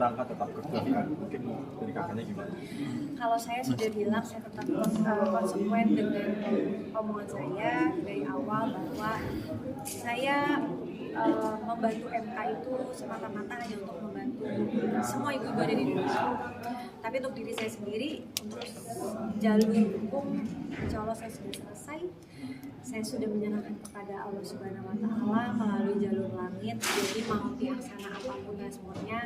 berangkat tetap kekeh, mungkin dari kakaknya gimana? Kalau saya sudah bilang saya tetap konsekuen dengan omongan saya dari awal bahwa saya membantu MK itu semata-mata hanya untuk membantu semua ibu-ibu ada di Indonesia. Tapi untuk diri saya sendiri, untuk jalur hukum, insya Allah saya sudah selesai. Saya sudah menyerahkan kepada Allah Subhanahu Wa Taala melalui jalur langit. Jadi mau dilaksana apapun responnya,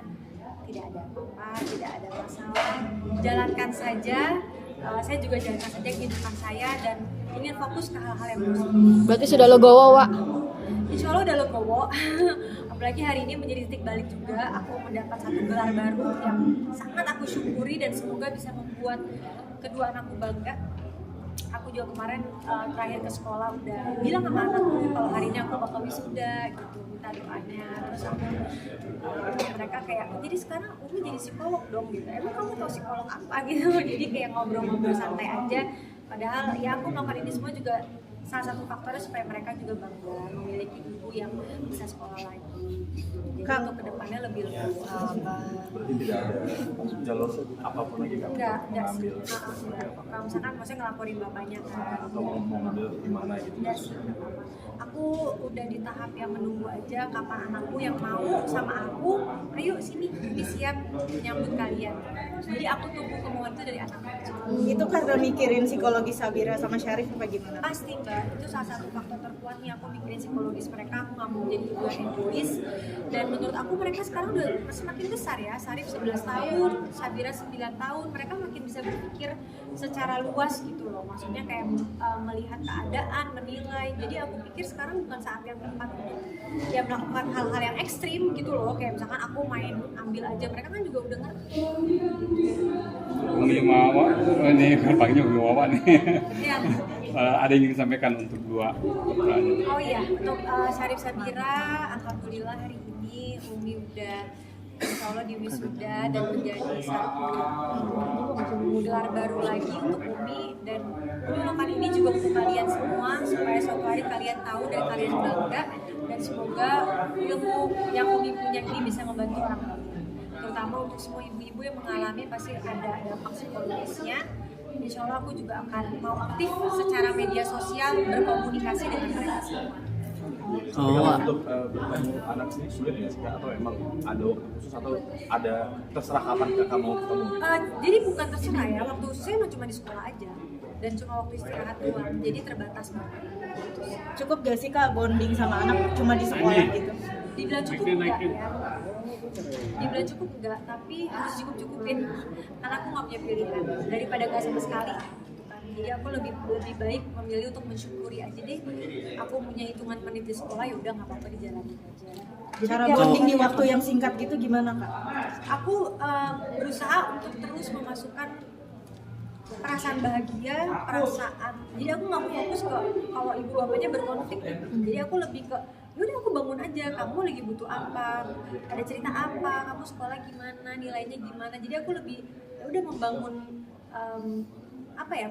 tidak ada apa-apa, tidak ada masalah. Jalankan saja. Saya juga jalankan saja kehidupan saya dan ingin fokus ke hal-hal yang positif. Berarti sudah legowo, Wak? Insya Allah udah legowo. Apalagi hari ini menjadi titik balik juga. Aku mendapat satu gelar baru yang sangat aku syukuri dan semoga bisa membuat kedua anakku bangga. Aku juga kemarin terakhir ke sekolah udah bilang sama anakku kalau hari ini aku bakal wisuda gitu, minta doanya. Terus aku mereka kayak, jadi sekarang Umi jadi psikolog dong gitu. Emang kamu tau psikolog apa gitu? Jadi kayak ngobrol-ngobrol santai aja. Padahal ya aku melakukan ini semua juga salah satu faktornya supaya mereka juga bangga memiliki ibu yang bisa sekolah lagi. Jadi untuk kedepannya lebih Berarti tidak ada jalur apapun lagi kamu enggak mengambil sih. Kalau misalkan maksudnya ngelaporin bapaknya kan atau mau ngambil di mana gitu? enggak sih. Aku udah di tahap yang menunggu aja kapan anakku yang mau sama aku, ayo sini, ini siap menyambut kalian. Jadi aku tunggu kemauan itu dari anak aja. Itu karena mikirin psikologi Sabira sama Syarif apa gimana? Pasti mbak, itu salah satu faktor terkuatnya. Aku mikirin psikologis mereka, aku gak mau menjadi ibu yang egois. Dan menurut aku mereka sekarang udah semakin besar ya. Syarif 11 tahun, Sabira 9 tahun. Mereka makin bisa berpikir secara luas gitu loh. Maksudnya kayak melihat keadaan, menilai. Jadi aku pikir sekarang bukan saat yang tepat untuk ya melakukan hal-hal yang ekstrim gitu loh. Kayak misalkan aku main ambil aja, mereka kan juga udah ngerti. Umi Wawa, ini panggilnya Umi Wawa nih. Ya. Ada yang ingin disampaikan untuk dua putranya? Oh iya, untuk Syarif Sabira, alhamdulillah hari ini Umi udah insya Allah di wisuda dan menjadi satu gelar baru lagi untuk Umi. Dan Umi melakukan ini juga untuk kalian semua supaya suatu hari kalian tahu dan kalian bangga. Dan semoga ilmu yang Umi punya ini bisa membantu orang lain, terutama untuk semua ibu-ibu yang mengalami pasti ada dampak psikologisnya. Insya Allah aku juga akan mau aktif secara media sosial berkomunikasi dengan mereka semua. Untuk bertemu anak sini sulit nggak sih Kak? Atau emang ada waktu khusus atau ada terserah kapan kakak mau ketemu? Jadi bukan terserah ya, waktu saya cuma di sekolah aja dan cuma waktu istirahat doang, jadi terbatas banget. Cukup gak sih Kak bonding sama anak cuma di sekolah gitu? Dibilang cukup enggak ya? Dibilang cukup enggak, tapi harus cukup-cukupin karena aku nggak punya pilihan daripada gak sama sekali gitu kan. Jadi aku lebih baik memilih untuk mensyukuri aja deh. Aku punya hitungan menit di sekolah, ya udah nggak apa-apa dijalanin aja. Cara bonding di waktu yang singkat gitu gimana Kak? Aku berusaha untuk terus memasukkan perasaan bahagia, perasaan. Jadi aku nggak mau fokus ke kalau ibu bapaknya berkonflik. Jadi aku lebih ke yaudah aku bangun aja, kamu lagi butuh apa, ada cerita apa, kamu sekolah gimana, nilainya gimana. Jadi aku lebih ya udah membangun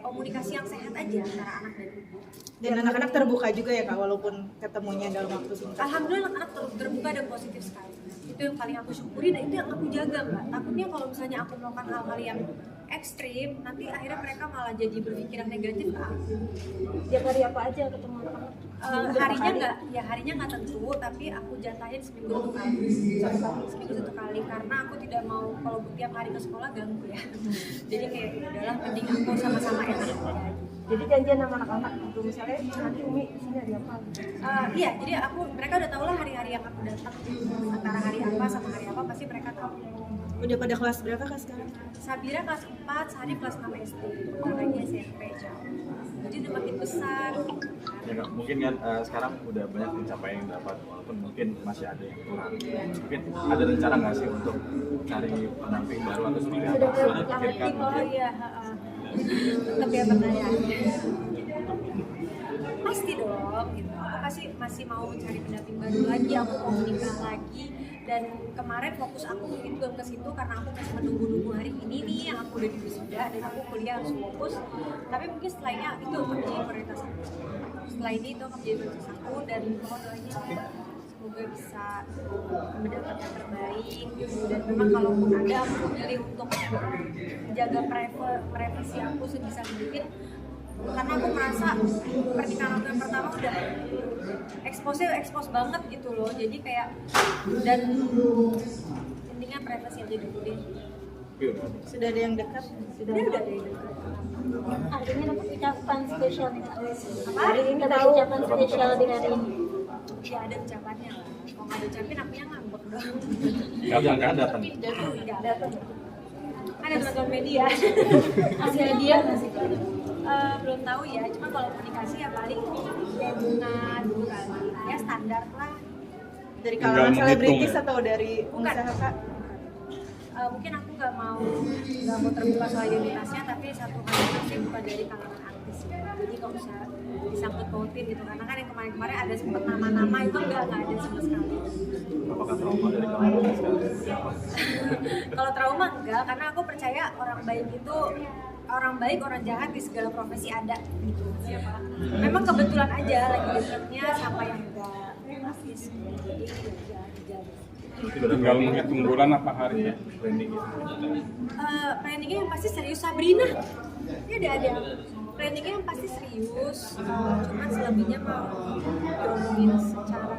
komunikasi yang sehat aja antara anak dan ibu. Dan anak-anak terbuka juga ya Kak walaupun ketemunya dalam waktu singkat? Alhamdulillah anak-anak terbuka dan positif sekali. Itu yang paling aku syukuri dan itu yang aku jaga mbak. Takutnya kalau misalnya aku melakukan hal-hal yang ekstrim, nanti akhirnya mereka malah jadi berpikiran negatif ke aku. Tiap hari apa aja ketemu anak-anak? Harinya nggak tentu, tapi aku jatahin seminggu satu kali karena aku tidak mau kalau tiap hari ke sekolah ganggu ya. Jadi kayak udahlah mending aku sama-sama enak aja. Jadi janjian sama anak-anak gitu, misalnya nanti Umi sini ada apa? Iya, jadi mereka udah tahu lah hari-hari yang aku datang antara hari apa sama hari apa pasti mereka tahu. Udah pada kelas berapa Kak sekarang? Sabira kelas 4, Syarif kelas 6 SD, lagi SMP jauh. Jadi udah makin besar. Ya Kak, mungkin kan sekarang udah banyak pencapaian yang dapat, walaupun mungkin masih ada yang kurang. Mungkin ada rencana nggak sih untuk cari pendamping baru atau seperti apa? Sudah dipikirkan Oh mungkin? iya, tetap ya pertanyaannya. Pasti dong, gitu. Aku pasti masih mau mencari pendamping baru lagi, aku mau menikah lagi. Dan kemarin fokus aku mungkin belum ke situ karena aku masih menunggu hari ini nih yang aku udah di wisuda dan aku kuliah harus fokus. Tapi mungkin setelahnya itu akan menjadi prioritas aku. Setelah ini itu akan menjadi prioritas aku dan mohon doanya semoga bisa mendapat yang terbaik. Dan memang kalaupun ada, aku memilih untuk jaga privasi aku sebisa mungkin, karena aku merasa pernikahan aku yang pertama udah expose banget gitu loh. Jadi kayak, dan intinya privasi aja dulu deh. Tapi udah ada. Sudah ada yang dekat? Udah ada yang dekat. Artinya dapat ucapan spesial nih Kak. Apa? Hari ini dapat ucapan spesial di hari ini. Ya ada ucapannya lah. Kalau nggak ada ucapin akunya ngambek dong. Oh, jangan datang. Nggak datang. Ada teman media. Kasih hadiah nggak sih? Belum tahu ya. Cuma kalau komunikasi ya paling kayak bunga dulu kali. Ya standar lah. Dari Tinggal kalangan menghitung selebritis ya? atau dari pengusaha Kak? Mungkin aku nggak mau terbuka soal identitasnya, tapi satu hal pasti bukan dari kalangan artis ya. Jadi nggak usah disangkut pautin gitu, karena kan yang kemarin ada sempat nama-nama itu nggak ada sama sekali. Apakah trauma dari kalian sekarang? Kalau trauma enggak, karena aku percaya orang baik orang jahat di segala profesi ada gitu. Memang kebetulan aja lagi dekatnya sama yang enggak artis, jadi ya. Tinggal menghitung bulan apa hari ya. Trending gitu. Planningnya yang pasti serius. Sabrina ini ada planningnya yang pasti serius, cuman selebihnya mau diomongin secara